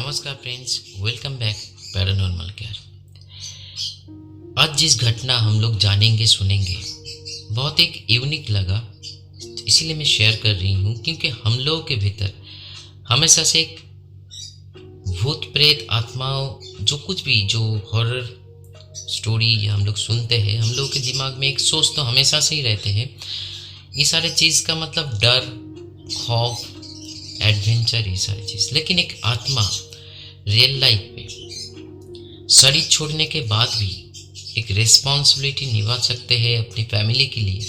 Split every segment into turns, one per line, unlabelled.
नमस्कार friends, welcome back paranormal care. आज जिस घटना हम लोग जानेंगे सुनेंगे बहुत एक यूनिक लगा, इसीलिए मैं शेयर कर रही हूँ क्योंकि हम लोगों के भीतर हमेशा से एक भूत प्रेत आत्माओं जो कुछ भी जो हॉरर स्टोरी हम लोग सुनते हैं, हम लोगों के दिमाग में एक सोच तो हमेशा से ही रहते हैं। ये सारे चीज़ का मतलब डर, खौफ, एडवेंचर, ये सारी चीज़। लेकिन एक आत्मा रियल लाइफ में शरीर छोड़ने के बाद भी एक रिस्पॉन्सिबिलिटी निभा सकते हैं अपनी फैमिली के लिए।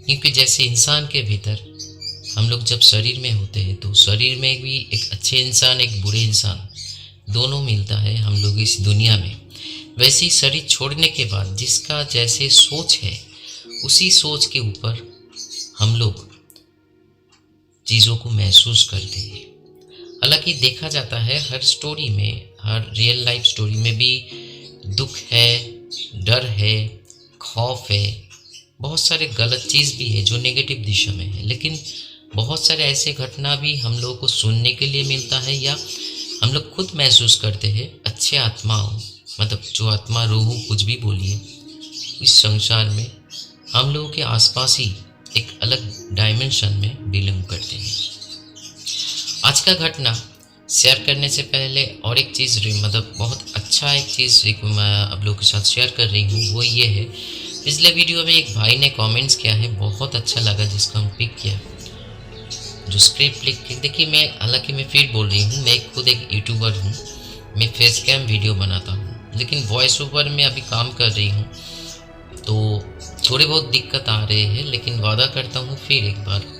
क्योंकि जैसे इंसान के भीतर हम लोग जब शरीर में होते हैं तो शरीर में भी एक अच्छे इंसान, एक बुरे इंसान दोनों मिलता है हम लोग इस दुनिया में। वैसे ही शरीर छोड़ने के बाद जिसका जैसे सोच है, उसी सोच के ऊपर हम लोग चीज़ों को महसूस करते हैं। हालांकि देखा जाता है हर स्टोरी में, हर रियल लाइफ स्टोरी में भी दुख है, डर है, खौफ है, बहुत सारे गलत चीज़ भी है जो नेगेटिव दिशा में है। लेकिन बहुत सारे ऐसे घटना भी हम लोगों को सुनने के लिए मिलता है या हम लोग खुद महसूस करते हैं। अच्छे आत्माओं, मतलब जो आत्मा, रूह, कुछ भी बोलिए, इस संसार में हम लोगों के आसपास ही एक अलग डायमेंशन में बिलोंग करते हैं। आज का घटना शेयर करने से पहले और एक चीज़, मतलब बहुत अच्छा एक चीज़ मैं आप लोगों के साथ शेयर कर रही हूँ, वो ये है। पिछले वीडियो में एक भाई ने कमेंट्स किया है, बहुत अच्छा लगा, जिसको हम पिक किया, जो स्क्रिप्ट लिख के। देखिए, हालांकि मैं फिर बोल रही हूँ, मैं खुद एक यूट्यूबर हूँ, मैं फेस कैम वीडियो बनाता हूँ, लेकिन वॉइस ओवर में अभी काम कर रही हूँ तो थोड़े बहुत दिक्कत आ रहे हैं। लेकिन वादा करता हूँ फिर एक बार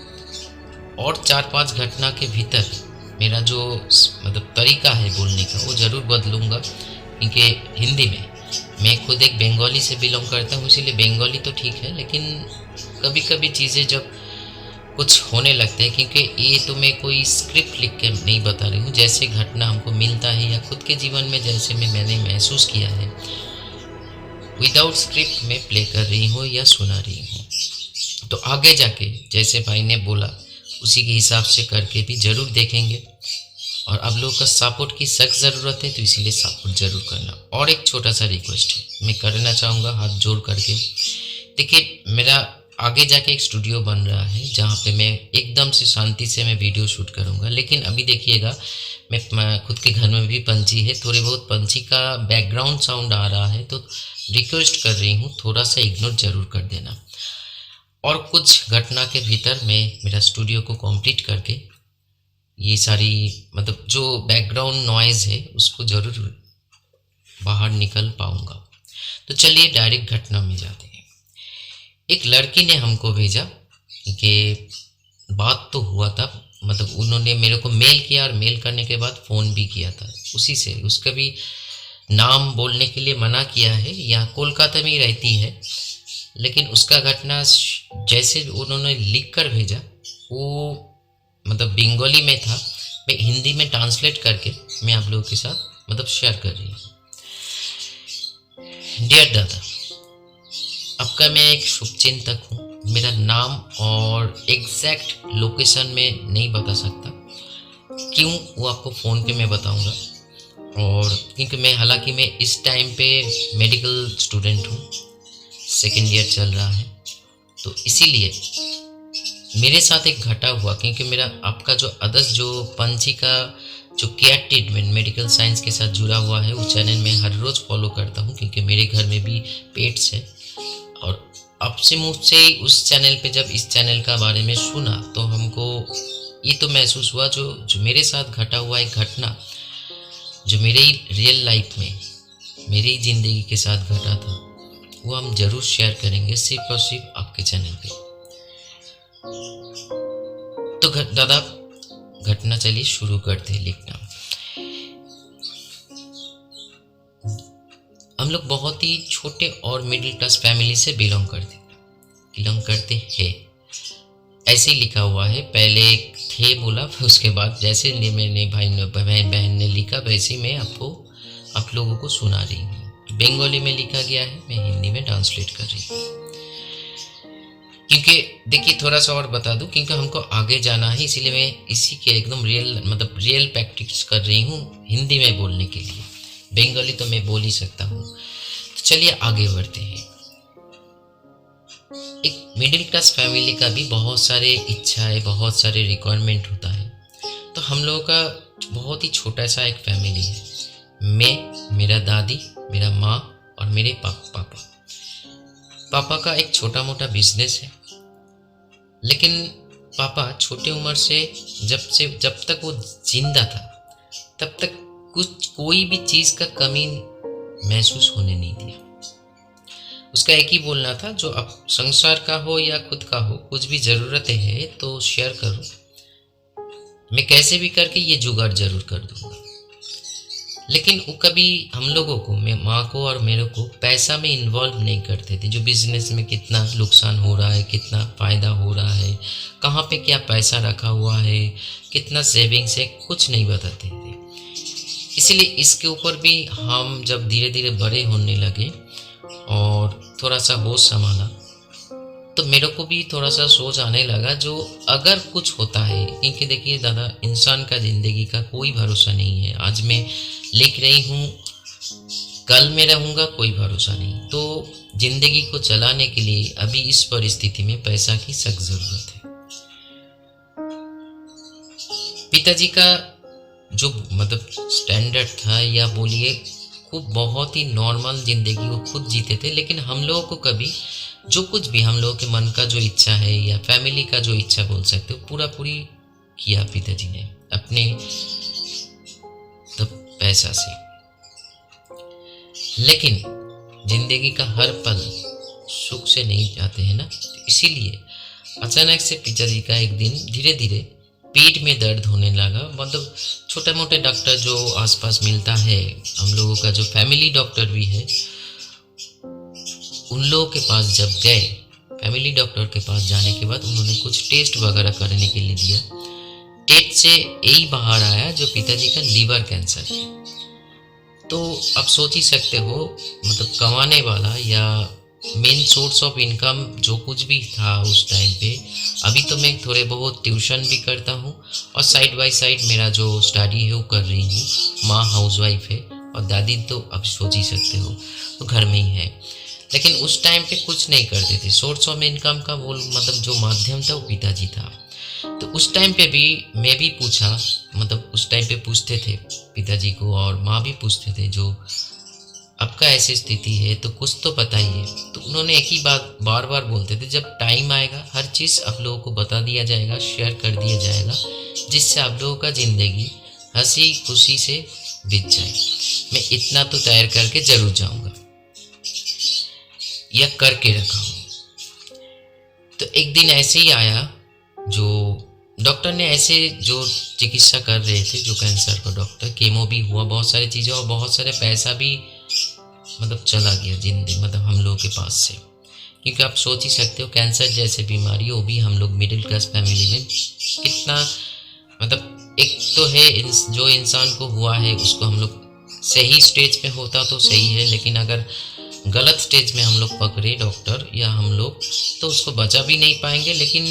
और 4-5 घटना के भीतर मेरा जो मतलब तरीका है बोलने का वो ज़रूर बदलूँगा। क्योंकि हिंदी में मैं खुद एक बंगाली से बिलोंग करता हूँ, इसीलिए बंगाली तो ठीक है, लेकिन कभी कभी चीज़ें जब कुछ होने लगते हैं, क्योंकि ये तो मैं कोई स्क्रिप्ट लिख के नहीं बता रही हूँ, जैसे घटना हमको मिलता है या खुद के जीवन में जैसे मैंने महसूस किया है, विदाउट स्क्रिप्ट में प्ले कर रही हूँ या सुना रही हूँ। तो आगे जाके जैसे भाई ने बोला उसी के हिसाब से करके भी ज़रूर देखेंगे। और आप लोगों का सपोर्ट की सख्त ज़रूरत है, तो इसीलिए सपोर्ट ज़रूर करना। और एक छोटा सा रिक्वेस्ट है, मैं करना चाहूँगा हाथ जोड़ करके। देखिए, मेरा आगे जाके एक स्टूडियो बन रहा है जहाँ पे मैं एकदम से शांति से मैं वीडियो शूट करूँगा। लेकिन अभी देखिएगा, मैं खुद के घर में भी पंछी है, थोड़ी बहुत पंछी का बैकग्राउंड साउंड आ रहा है, तो रिक्वेस्ट कर रही हूँ थोड़ा सा इग्नोर ज़रूर कर देना। और कुछ घटना के भीतर मैं मेरा स्टूडियो को कंप्लीट करके ये सारी मतलब जो बैकग्राउंड नॉइज़ है उसको ज़रूर बाहर निकल पाऊँगा। तो चलिए डायरेक्ट घटना में जाते हैं। एक लड़की ने हमको भेजा कि बात तो हुआ था, मतलब उन्होंने मेरे को मेल किया और मेल करने के बाद फ़ोन भी किया था उसी से। उसका भी नाम बोलने के लिए मना किया है, यहाँ कोलकाता में ही रहती है। लेकिन उसका घटना जैसे उन्होंने लिख कर भेजा वो मतलब बंगाली में था, मैं हिंदी में ट्रांसलेट करके मैं आप लोगों के साथ मतलब शेयर कर रही हूँ। डियर दादा, आपका मैं एक शुभचिंतक हूँ। मेरा नाम और एग्जैक्ट लोकेशन में नहीं बता सकता, क्यों वो आपको फ़ोन पे मैं बताऊँगा। और क्योंकि हालांकि मैं इस टाइम पे मेडिकल स्टूडेंट हूँ, सेकेंड ईयर चल रहा है, तो इसीलिए मेरे साथ एक घटा हुआ। क्योंकि मेरा आपका जो अदर्स जो पंछी का जो केयर ट्रीटमेंट मेडिकल साइंस के साथ जुड़ा हुआ है, उस चैनल में हर रोज़ फॉलो करता हूँ, क्योंकि मेरे घर में भी पेट्स है। और आपसे मुझसे उस चैनल पे जब इस चैनल का बारे में सुना तो हमको ये तो महसूस हुआ जो मेरे साथ घटा हुआ एक घटना जो मेरे रियल लाइफ में मेरी ज़िंदगी के साथ घटा था, वो हम ज़रूर शेयर करेंगे सिर्फ और सिर्फ आपके चैनल पे। तो दादा, घटना चलिए शुरू करते हैं लिखना। हम लोग बहुत ही छोटे और मिडिल क्लास फैमिली से बिलोंग करते हैं, ऐसे ही लिखा हुआ है। पहले थे बोला, फिर उसके बाद जैसे मैंने बहन ने लिखा वैसे मैं आपको आप लोगों को सुना रही हूँ। बंगाली में लिखा गया है, मैं हिंदी में ट्रांसलेट कर रही हूँ। क्योंकि देखिए थोड़ा सा और बता दूं, क्योंकि हमको आगे जाना है, इसीलिए मैं इसी के एकदम रियल प्रैक्टिस कर रही हूँ हिंदी में बोलने के लिए। बंगाली तो मैं बोल ही सकता हूँ। तो चलिए आगे बढ़ते हैं। एक मिडिल क्लास फैमिली का भी बहुत सारे इच्छाएं, बहुत सारे रिक्वायरमेंट होता है। तो हम लोगों का बहुत ही छोटा सा एक फैमिली है। मैं, मेरा दादी, मेरा माँ और मेरे पापा। पापा का एक छोटा मोटा बिजनेस है, लेकिन पापा छोटे उम्र से जब तक वो जिंदा था तब तक कोई भी चीज़ का कमी महसूस होने नहीं दिया। उसका एक ही बोलना था, जो अब संसार का हो या खुद का हो, कुछ भी ज़रूरत है तो शेयर करो, मैं कैसे भी करके ये जुगाड़ जरूर कर दूंगा। लेकिन वो कभी हम लोगों को, मैं माँ को और मेरे को, पैसा में इन्वॉल्व नहीं करते थे। जो बिजनेस में कितना नुकसान हो रहा है, कितना फ़ायदा हो रहा है, कहाँ पे क्या पैसा रखा हुआ है, कितना सेविंग्स है, कुछ नहीं बताते थे। इसलिए इसके ऊपर भी हम जब धीरे धीरे बड़े होने लगे और थोड़ा सा होश संभाला, तो मेरे को भी थोड़ा सा सोच आने लगा, जो अगर कुछ होता है, क्योंकि देखिए दादा, इंसान का ज़िंदगी का कोई भरोसा नहीं है। आज मैं लिख रही हूँ, कल मैं रहूँगा, कोई भरोसा नहीं। तो ज़िंदगी को चलाने के लिए अभी इस परिस्थिति में पैसा की सख्त ज़रूरत है। पिताजी का जो स्टैंडर्ड था, या बोलिए खूब बहुत ही नॉर्मल ज़िंदगी वो खुद जीते थे, लेकिन हम लोगों को कभी जो कुछ भी हम लोगों के मन का जो इच्छा है, या फैमिली का जो इच्छा बोल सकते हो, पूरी किया पिताजी ने अपने तब पैसा से। लेकिन जिंदगी का हर पल सुख से नहीं जाते हैं ना, इसीलिए अचानक से पिताजी का एक दिन धीरे धीरे पेट में दर्द होने लगा। छोटे मोटे डॉक्टर जो आसपास मिलता है, हम लोगों का जो फैमिली डॉक्टर भी है, उन लोगों के पास जब गए, फैमिली डॉक्टर के पास जाने के बाद उन्होंने कुछ टेस्ट वगैरह करने के लिए दिया। टेस्ट से यही बाहर आया जो पिताजी का लीवर कैंसर है। तो आप सोच ही सकते हो, कमाने वाला या मेन सोर्स ऑफ इनकम जो कुछ भी था उस टाइम पे, अभी तो मैं थोड़े बहुत ट्यूशन भी करता हूँ और साइड बाय साइड मेरा जो स्टडी है वो कर रही हूँ। माँ हाउसवाइफ है और दादी तो आप सोच ही सकते हो तो घर में ही है। लेकिन उस टाइम पे कुछ नहीं करते थे। सोर्स ऑफ इनकम का वो जो माध्यम था वो पिताजी था। तो उस टाइम पे भी मैं भी पूछा, उस टाइम पे पूछते थे पिताजी को, और माँ भी पूछते थे, जो आपका ऐसी स्थिति है तो कुछ तो बताइए। तो उन्होंने एक ही बात बार बार बोलते थे, जब टाइम आएगा हर चीज़ आप लोगों को बता दिया जाएगा, शेयर कर दिया जाएगा, जिससे आप लोगों का ज़िंदगी हंसी खुशी से बीत जाए। मैं इतना तो तैयार करके ज़रूर जाऊँगा या करके रखा हूँ। तो एक दिन ऐसे ही आया, जो डॉक्टर ने ऐसे जो चिकित्सा कर रहे थे, जो कैंसर का डॉक्टर, केमो भी हुआ, बहुत सारी चीज़ें और बहुत सारे पैसा भी चला गया जिंदगी हम लोगों के पास से। क्योंकि आप सोच ही सकते हो, कैंसर जैसे बीमारी, वो भी हम लोग मिडिल क्लास फैमिली में कितना, एक तो है जो इंसान को हुआ है उसको हम लोग सही स्टेज पे होता तो सही है, लेकिन अगर गलत स्टेज में हम लोग पकड़े डॉक्टर या हम लोग, तो उसको बचा भी नहीं पाएंगे, लेकिन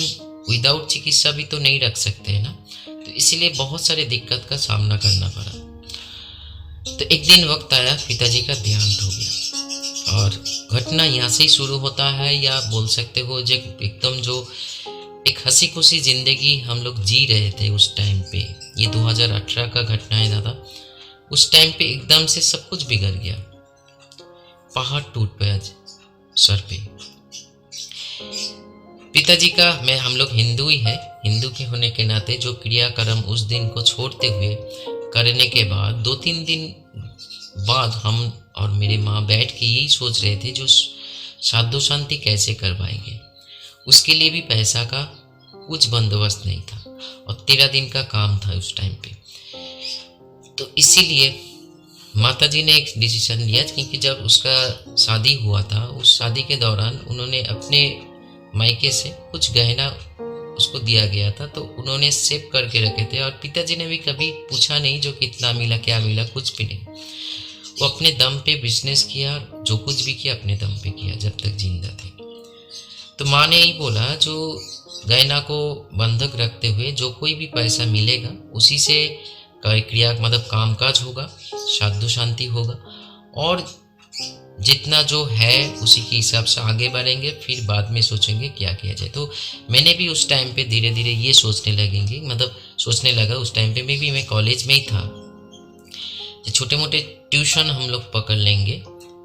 विदाउट चिकित्सा भी तो नहीं रख सकते हैं ना। तो इसीलिए बहुत सारे दिक्कत का सामना करना पड़ा। तो एक दिन वक्त आया, पिताजी का देहांत हो गया। और घटना यहाँ से ही शुरू होता है, या बोल सकते हो जो एकदम जो एक हंसी खुशी जिंदगी हम लोग जी रहे थे उस टाइम पे, ये 2018 का घटना है दादा। उस टाइम पे एकदम से सब कुछ बिगड़ गया, पहाड़ टूट पाया सर पे। पिताजी का, हम लोग हिंदू ही है, हिंदू के होने के नाते जो क्रियाक्रम उस दिन को छोड़ते हुए करने के बाद 2-3 दिन बाद हम और मेरी माँ बैठ के यही सोच रहे थे, जो साधु शांति कैसे करवाएंगे। उसके लिए भी पैसा का कुछ बंदोबस्त नहीं था और 13 दिन का काम था उस टाइम पे। तो इसीलिए माताजी ने एक डिसीजन लिया, क्योंकि जब उसका शादी हुआ था, उस शादी के दौरान उन्होंने अपने मायके से कुछ गहना उसको दिया गया था, तो उन्होंने सेव करके रखे थे। और पिताजी ने भी कभी पूछा नहीं जो कितना मिला, क्या मिला, कुछ भी नहीं। वो अपने दम पे बिजनेस किया, जो कुछ भी किया अपने दम पे किया जब तक जिंदा थे। तो माँ ने यही बोला, जो गहना को बंधक रखते हुए जो कोई भी पैसा मिलेगा उसी से क्रिया मतलब कामकाज होगा, साधु शांति होगा, और जितना जो है उसी के हिसाब से आगे बढ़ेंगे, फिर बाद में सोचेंगे क्या किया जाए। तो मैंने भी उस टाइम पे धीरे धीरे ये सोचने लगा। उस टाइम पे मैं कॉलेज में ही था। छोटे मोटे ट्यूशन हम लोग पकड़ लेंगे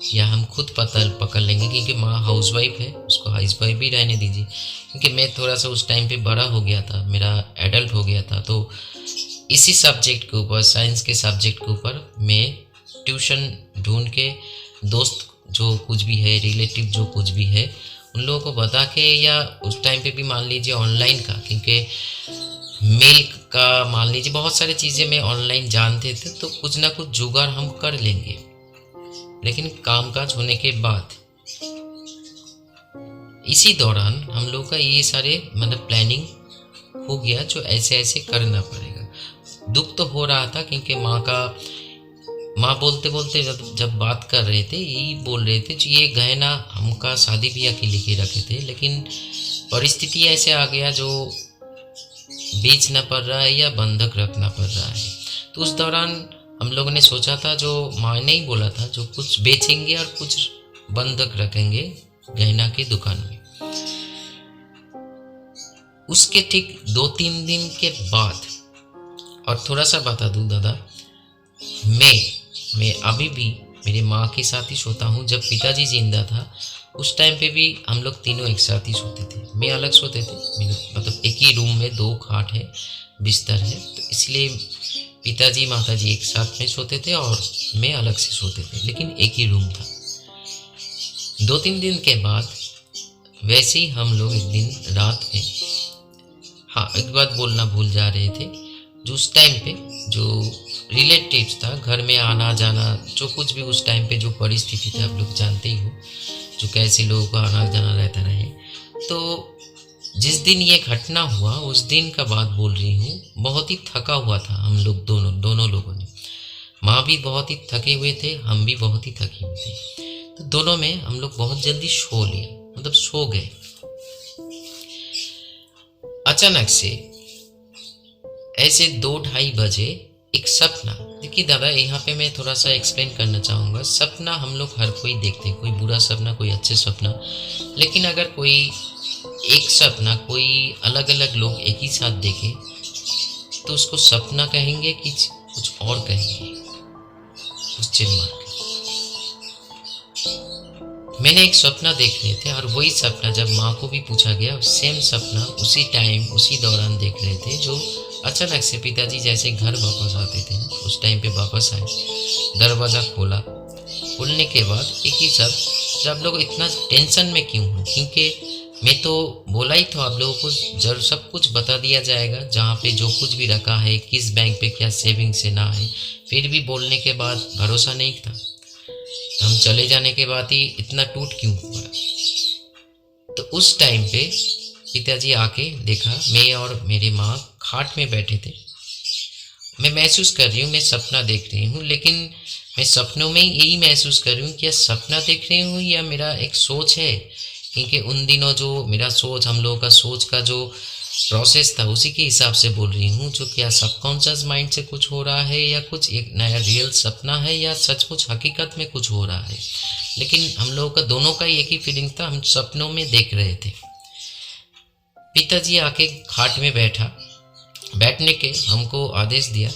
या हम खुद पकड़ लेंगे, क्योंकि माँ हाउसवाइफ है, उसको हाउसवाइफ भी रहने दीजिए। क्योंकि मैं थोड़ा सा उस टाइम पे बड़ा हो गया था, मेरा एडल्ट हो गया था, तो इसी सब्जेक्ट के ऊपर, साइंस के सब्जेक्ट के ऊपर मैं ट्यूशन ढूंढ के, दोस्त जो कुछ भी है, रिलेटिव जो कुछ भी है, उन लोगों को बता के, या उस टाइम पे भी मान लीजिए ऑनलाइन का, क्योंकि मेल का मान लीजिए बहुत सारी चीज़ें मैं ऑनलाइन जानते थे, तो कुछ ना कुछ जुगाड़ हम कर लेंगे। लेकिन कामकाज होने के बाद इसी दौरान हम लोग का ये सारे मतलब प्लानिंग हो गया, जो ऐसे ऐसे करना पड़ेगा। दुख तो हो रहा था, क्योंकि माँ बोलते बोलते जब बात कर रहे थे, यही बोल रहे थे कि ये गहना हमका शादी ब्याह के लिए रखे थे, लेकिन परिस्थिति ऐसे आ गया जो बेचना पड़ रहा है या बंधक रखना पड़ रहा है। तो उस दौरान हम लोगों ने सोचा था, जो माँ ने ही बोला था, जो कुछ बेचेंगे और कुछ बंधक रखेंगे गहना की दुकान में। उसके ठीक 2-3 दिन के बाद, और थोड़ा सा बता दूं दादा, मैं अभी भी मेरे माँ के साथ ही सोता हूँ। जब पिताजी जिंदा था उस टाइम पे भी हम लोग तीनों एक साथ ही सोते थे। मैं अलग सोते थे, मेरे मतलब एक ही रूम में 2 खाट है, बिस्तर है, तो इसलिए पिताजी माताजी एक साथ में सोते थे और मैं अलग से सोते थे, लेकिन एक ही रूम था। 2-3 दिन के बाद वैसे ही हम लोग एक दिन रात में, हाँ एक बात बोलना भूल जा रहे थे, जो उस टाइम पे जो रिलेटिव्स था, घर में आना जाना, जो कुछ भी उस टाइम पे जो परिस्थिति थी आप लोग जानते ही हो, जो कैसे लोगों का आना जाना रहता रहे। तो जिस दिन ये घटना हुआ उस दिन का बात बोल रही हूँ, बहुत ही थका हुआ था हम लोग दोनों लोगों ने। माँ भी बहुत ही थके हुए थे, हम भी बहुत ही थके हुए थे। तो दोनों में हम लोग बहुत जल्दी सो लिए, मतलब सो गए। अचानक से ऐसे 2-2:30 बजे एक सपना, देखिए दादा यहाँ पे मैं थोड़ा सा एक्सप्लेन करना चाहूँगा। सपना हम लोग हर कोई देखते हैं, कोई बुरा सपना, कोई अच्छे सपना, लेकिन अगर कोई एक सपना कोई अलग अलग लोग एक ही साथ देखे तो उसको सपना कहेंगे कि कुछ और कहेंगे। Question mark. मैंने एक सपना देख रहे थे, और वही सपना जब माँ को भी पूछा गया, सेम सपना उसी टाइम उसी दौरान देख रहे थे। जो अचानक से पिताजी जैसे घर वापस आते थे ना, उस टाइम पे वापस आए, दरवाज़ा खोलने के बाद एक ही शब्द, जब लोग इतना टेंशन में क्यों हो, क्योंकि मैं तो बोला ही था आप लोगों को जरूर सब कुछ बता दिया जाएगा, जहाँ पे जो कुछ भी रखा है, किस बैंक पे क्या सेविंग से ना है, फिर भी बोलने के बाद भरोसा नहीं था। हम चले जाने के बाद ही इतना टूट क्यों हुआ। तो उस टाइम पे पिताजी आके देखा, मैं और मेरी माँ खाट में बैठे थे। मैं महसूस कर रही हूँ मैं सपना देख रही हूँ, लेकिन मैं सपनों में यही महसूस कर रही हूँ कि सपना देख रही हूँ या मेरा एक सोच है, क्योंकि उन दिनों जो मेरा सोच, हम लोगों का सोच का जो प्रोसेस था उसी के हिसाब से बोल रही हूँ। जो क्या सबकॉन्शियस माइंड से कुछ हो रहा है, या कुछ एक नया रियल सपना है, या सचमुच हकीकत में कुछ हो रहा है। लेकिन हम लोगों का दोनों का एक ही फीलिंग था, हम सपनों में देख रहे थे। पिताजी आके खाट में बैठने के हमको आदेश दिया,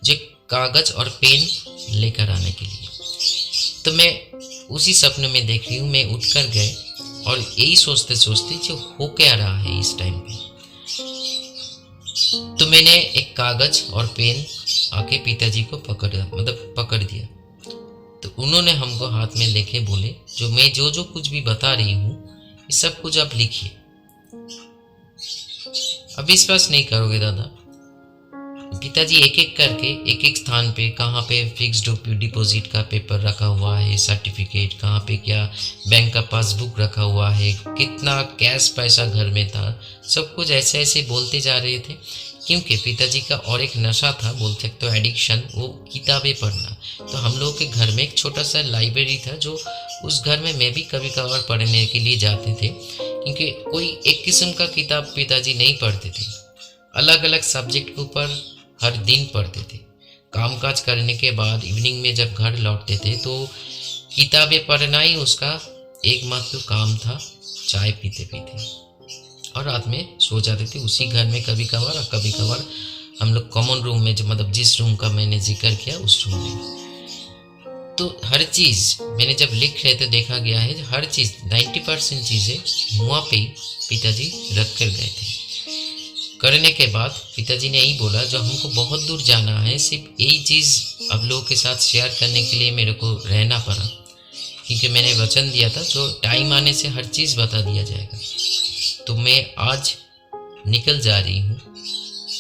जो कागज और पेन लेकर आने के लिए। तो मैं उसी सपने में देख रही हूँ, मैं उठकर गए और यही सोचते सोचते जो हो क्या रहा है इस टाइम पे। तो मैंने एक कागज और पेन आके पिताजी को पकड़ दिया। तो उन्होंने हमको हाथ में लेके बोले, जो मैं जो कुछ भी बता रही हूँ ये सब कुछ आप लिखिए। अब विश्वास नहीं करोगे दादा, पिताजी एक एक करके एक एक स्थान पे, कहाँ पे फिक्स्ड डिपॉजिट का पेपर रखा हुआ है, सर्टिफिकेट, कहाँ पे क्या बैंक का पासबुक रखा हुआ है, कितना कैश पैसा घर में था, सब कुछ ऐसे ऐसे बोलते जा रहे थे। क्योंकि पिताजी का और एक नशा था, बोल सकते हो एडिक्शन, वो किताबें पढ़ना। तो हम लोग के घर में एक छोटा सा लाइब्रेरी था, जो उस घर में मैं भी कभी कभार पढ़ने के लिए जाते थे, क्योंकि कोई एक किस्म का किताब पिताजी नहीं पढ़ते थे, अलग अलग सब्जेक्ट के ऊपर हर दिन पढ़ते थे। कामकाज करने के बाद इवनिंग में जब घर लौटते थे तो किताबें पढ़ना ही उसका एकमात्र काम था, चाय पीते पीते, और रात में सो जाते थे उसी घर में। कभी कभार हम लोग कॉमन रूम में, जो मतलब जिस रूम का मैंने जिक्र किया उस रूम में। तो हर चीज़ मैंने जब लिख रहे तो देखा गया है, हर चीज़ 90% चीज़ें वहाँ पे पिताजी रख कर गए थे। करने के बाद पिताजी ने यही बोला, जो हमको बहुत दूर जाना है, सिर्फ यही चीज़ अब लोगों के साथ शेयर करने के लिए मेरे को रहना पड़ा, क्योंकि मैंने वचन दिया था जो टाइम आने से हर चीज़ बता दिया जाएगा। तो मैं आज निकल जा रही हूँ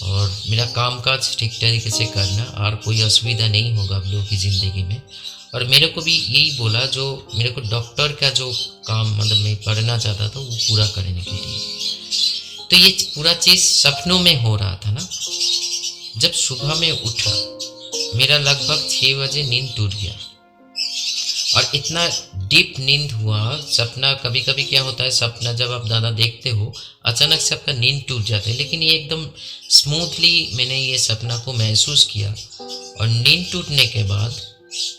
और मेरा कामकाज ठीक तरीके से करना, और कोई असुविधा नहीं होगा आप लोगों की ज़िंदगी में। और मेरे को भी यही बोला, जो मेरे को डॉक्टर का जो काम मतलब मैं पढ़ना चाहता था वो पूरा करने के लिए। तो ये पूरा चीज़ सपनों में हो रहा था ना। जब सुबह में उठा, मेरा लगभग 6 बजे नींद टूट गया, और इतना डीप नींद हुआ। सपना कभी कभी क्या होता है, सपना जब आप ज़्यादा देखते हो अचानक से आपका नींद टूट जाता है, लेकिन ये एकदम स्मूथली मैंने ये सपना को महसूस किया। और नींद टूटने के बाद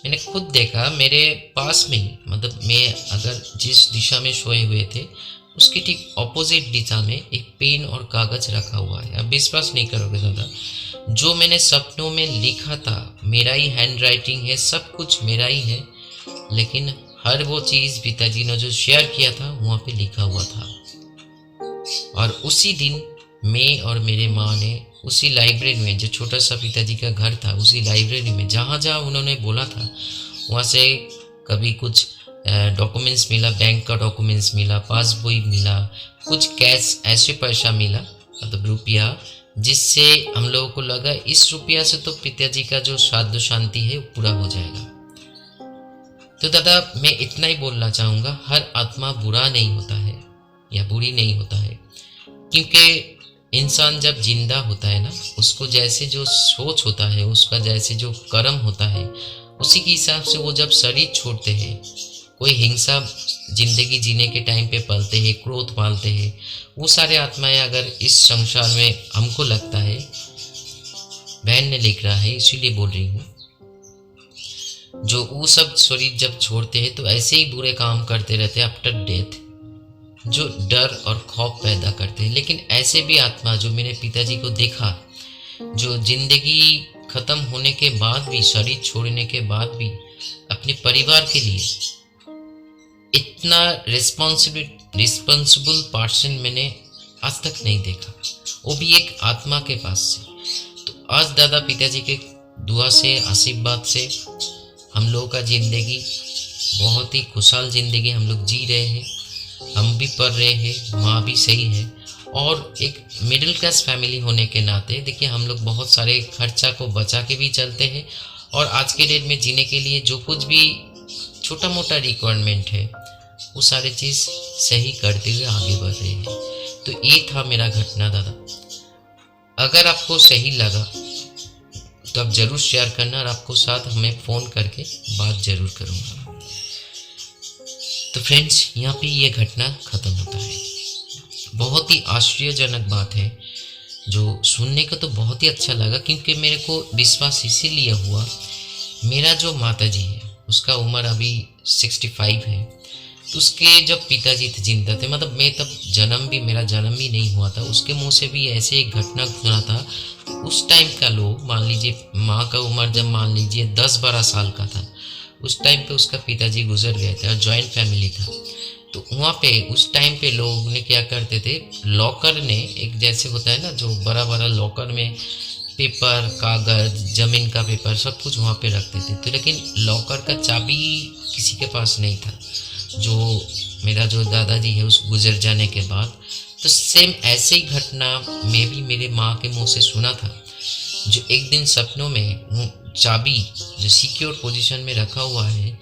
मैंने खुद देखा मेरे पास में ही, मतलब मैं अगर जिस दिशा में सोए हुए थे उसके ठीक ऑपोजिट दिशा में एक पेन और कागज़ रखा हुआ है। अब विश्वास नहीं करोगे दादा, जो मैंने सपनों में लिखा था मेरा ही हैंड राइटिंग है, सब कुछ मेरा ही है, लेकिन हर वो चीज़ पिताजी ने जो शेयर किया था वहाँ पे लिखा हुआ था। और उसी दिन मैं और मेरे माँ ने उसी लाइब्रेरी में, जो छोटा सा पिताजी का घर था, उसी लाइब्रेरी में जहाँ जहाँ उन्होंने बोला था वहाँ से कभी कुछ डॉक्यूमेंट्स मिला, बैंक का डॉक्यूमेंट्स मिला, पासबुक मिला, कुछ कैश ऐसे पैसा मिला, मतलब रुपया, जिससे हम लोगों को लगा इस रुपया से तो पिताजी का जो साध्य शांति है वो पूरा हो जाएगा। तो दादा मैं इतना ही बोलना चाहूँगा, हर आत्मा बुरा नहीं होता है या बुरी नहीं होता है, क्योंकि इंसान जब जिंदा होता है ना, उसको जैसे जो सोच होता है, उसका जैसे जो कर्म होता है, उसी के हिसाब से वो जब शरीर छोड़ते हैं, कोई हिंसा जिंदगी जीने के टाइम पे पालते हैं, क्रोध पालते हैं, वो सारे आत्माएं अगर इस संसार में, हमको लगता है बहन ने लिख रहा है इसीलिए बोल रही हूँ, जो वो सब शरीर जब छोड़ते हैं तो ऐसे ही बुरे काम करते रहते हैं आफ्टर डेथ, जो डर और खौफ पैदा करते हैं। लेकिन ऐसे भी आत्मा जो मेरे पिताजी को देखा, जो जिंदगी खत्म होने के बाद भी, शरीर छोड़ने के बाद भी अपने परिवार के लिए इतना रिस्पॉन्सिबल पर्सन मैंने आज तक नहीं देखा, वो भी एक आत्मा के पास से। तो आज दादा पिताजी के दुआ से, आशीर्वाद से हम लोगों का ज़िंदगी बहुत ही खुशहाल ज़िंदगी हम लोग जी रहे हैं। हम भी पढ़ रहे हैं, माँ भी सही है, और एक मिडिल क्लास फैमिली होने के नाते देखिए हम लोग बहुत सारे खर्चा को बचा के भी चलते हैं, और आज के डेट में जीने के लिए जो कुछ भी छोटा मोटा रिक्वायरमेंट है वो सारे चीज़ सही करते हुए आगे बढ़ रहे हैं। तो ये था मेरा घटना दादा। अगर आपको सही लगा तो आप ज़रूर शेयर करना, और आपको साथ हमें फ़ोन करके बात ज़रूर करूँगा। तो फ्रेंड्स यहाँ पे ये घटना ख़त्म होता है। बहुत ही आश्चर्यजनक बात है, जो सुनने को तो बहुत ही अच्छा लगा, क्योंकि मेरे को विश्वास इसीलिए हुआ, मेरा जो माताजी है उसका उम्र अभी 65 है। तो उसके जब पिताजी थे जिंदा थे, मतलब मैं तब मेरा जन्म भी नहीं हुआ था, उसके मुंह से भी ऐसे एक घटना सुना था। उस टाइम का लोग, मान लीजिए माँ का उम्र जब मान लीजिए 10-12 साल का था, उस टाइम पे उसका पिताजी गुजर गए थे, और जॉइंट फैमिली था। तो वहाँ पे उस टाइम पे लोग ने क्या करते थे, लॉकर ने एक जैसे होता है ना, जो बड़ा बड़ा लॉकर में पेपर, कागज़, ज़मीन का पेपर सब कुछ वहाँ पे रखते थे। तो लेकिन लॉकर का चाबी किसी के पास नहीं था, जो मेरा जो दादाजी है उस गुजर जाने के बाद। तो सेम ऐसे ही घटना मैं भी मेरे माँ के मुँह से सुना था, जो एक दिन सपनों में चाबी जो सिक्योर पोजीशन में रखा हुआ है,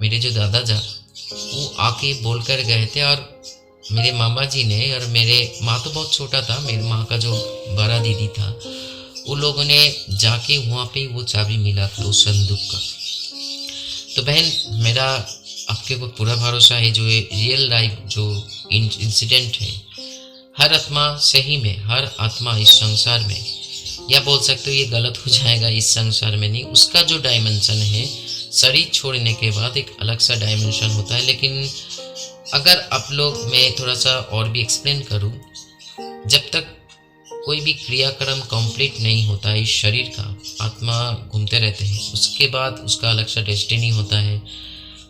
मेरे जो दादाजा वो आके बोल कर गए थे। और मेरे मामा जी ने, और मेरे माँ तो बहुत छोटा था, मेरी माँ का जो बड़ा दीदी था, उन लोगों ने जाके वहाँ पे वो चाबी मिला था उस संदूक का। तो बहन मेरा आपके ऊपर पूरा भरोसा है, जो ये रियल लाइफ जो इंसिडेंट है, हर आत्मा सही में, हर आत्मा इस संसार में, या बोल सकते हो ये गलत हो जाएगा, इस संसार में नहीं, उसका जो डायमेंशन है शरीर छोड़ने के बाद एक अलग सा डायमेंशन होता है। लेकिन अगर आप लोग, मैं थोड़ा सा और भी एक्सप्लेन करूँ, जब तक कोई भी क्रियाक्रम कंप्लीट नहीं होता है इस शरीर का, आत्मा घूमते रहते हैं, उसके बाद उसका अलग सा डेस्टिनी होता है,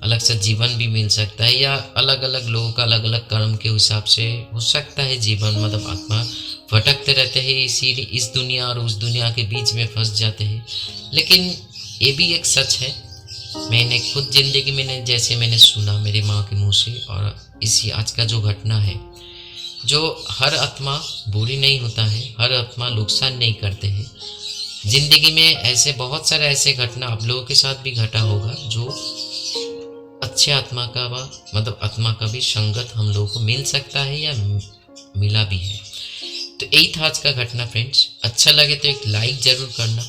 अलग सा जीवन भी मिल सकता है, या अलग अलग लोगों का अलग अलग कर्म के हिसाब से हो सकता है जीवन, मतलब आत्मा भटकते रहते हैं इसीलिए इस दुनिया और उस दुनिया के बीच में फंस जाते हैं। लेकिन ये भी एक सच है, मैंने खुद ज़िंदगी में जैसे मैंने सुना मेरे माँ के मुँह से, और इसी आज का जो घटना है, जो हर आत्मा बुरी नहीं होता है, हर आत्मा नुकसान नहीं करते हैं। ज़िंदगी में ऐसे बहुत सारे ऐसे घटना आप लोगों के साथ भी घटा होगा, जो अच्छे आत्मा का मतलब आत्मा का भी संगत हम लोगों को मिल सकता है या मिला भी है। तो यही था आज का घटना फ्रेंड्स। अच्छा लगे तो एक लाइक ज़रूर करना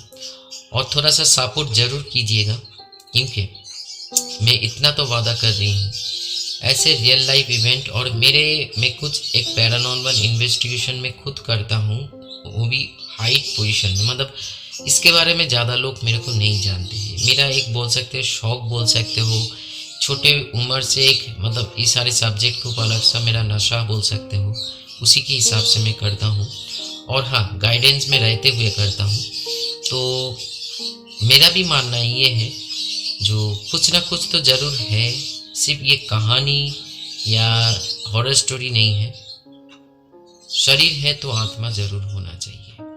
और थोड़ा सा सपोर्ट ज़रूर कीजिएगा, क्योंकि मैं इतना तो वादा कर रही हूँ, ऐसे रियल लाइफ इवेंट, और मैं कुछ एक पैरानॉर्मल इन्वेस्टिगेशन में खुद करता हूँ, वो भी हाई पोजीशन में, मतलब इसके बारे में ज़्यादा लोग मेरे को नहीं जानते हैं। मेरा एक बोल सकते हो शौक बोल सकते हो, छोटे उम्र से एक मतलब इस सारे सब्जेक्ट को अलग सा मेरा नशा बोल सकते हो, उसी के हिसाब से मैं करता हूँ, और हाँ गाइडेंस में रहते हुए करता हूँ। तो मेरा भी मानना ये है, जो कुछ ना कुछ तो ज़रूर है, सिर्फ ये कहानी या हॉरर स्टोरी नहीं है, शरीर है तो आत्मा ज़रूर होना चाहिए।